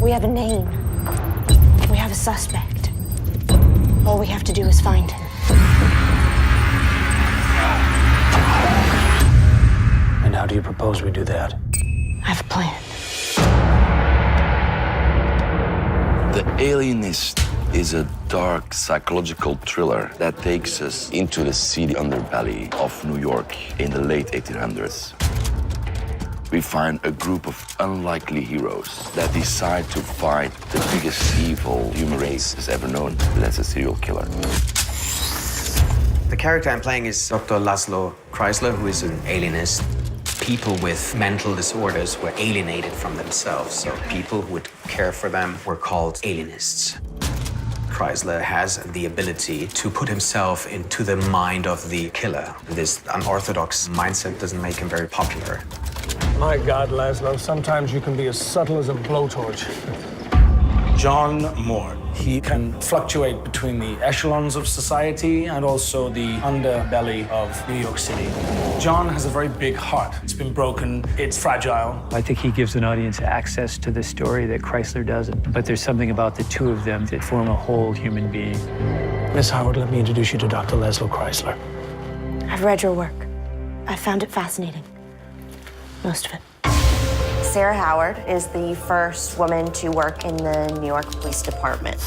We have a name. We have a suspect. All we have to do is find him. And how do you propose we do that? I have a plan. The Alienist is a dark psychological thriller that takes us into the seedy underbelly of New York in the late 1800s. We find a group of unlikely heroes that decide to fight the biggest evil human race has ever known. That's a serial killer. The character I'm playing is Dr. Laszlo Kreizler, who is an alienist. People with mental disorders were alienated from themselves, so people who would care for them were called alienists. Kreizler has the ability to put himself into the mind of the killer. This unorthodox mindset doesn't make him very popular. My God, Laszlo, sometimes you can be as subtle as a blowtorch. John Moore. He can fluctuate between the echelons of society and also the underbelly of New York City. John has a very big heart. It's been broken, it's fragile. I think he gives an audience access to the story that Kreizler doesn't. But there's something about the two of them that form a whole human being. Miss Howard, let me introduce you to Dr. Laszlo Kreizler. I've read your work. I found it fascinating. Most of it. Sara Howard is the first woman to work in the New York Police Department.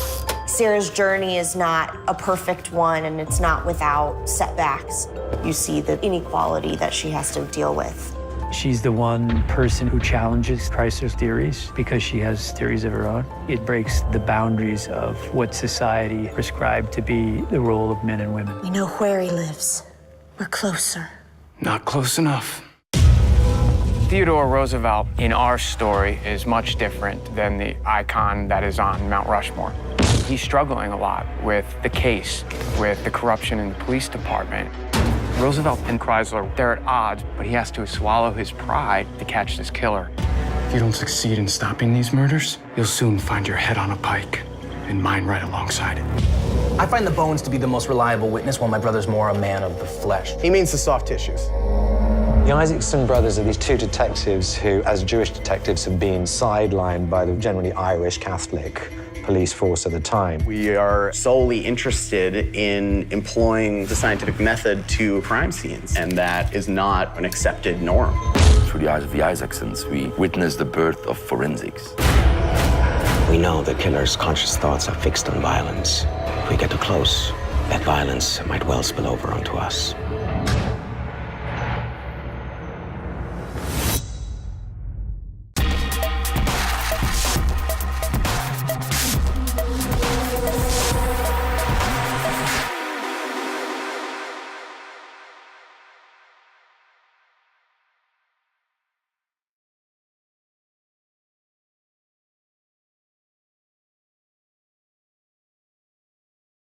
Sara's journey is not a perfect one, and it's not without setbacks. You see the inequality that she has to deal with. She's the one person who challenges Kreizler's theories because she has theories of her own. It breaks the boundaries of what society prescribed to be the role of men and women. We know where he lives. We're closer. Not close enough. Theodore Roosevelt in our story is much different than the icon that is on Mount Rushmore. He's struggling a lot with the case, with the corruption in the police department. Roosevelt and Kreizler, they're at odds, but he has to swallow his pride to catch this killer. If you don't succeed in stopping these murders, you'll soon find your head on a pike, and mine right alongside it. I find the bones to be the most reliable witness, while my brother's more a man of the flesh. He means the soft tissues. The Isaacson brothers are these two detectives who, as Jewish detectives, have been sidelined by the generally Irish Catholic police force at the time. We are solely interested in employing the scientific method to crime scenes, and that is not an accepted norm. Through the eyes of the Isaacsons, we witness the birth of forensics. We know the killer's conscious thoughts are fixed on violence. If we get too close, that violence might well spill over onto us.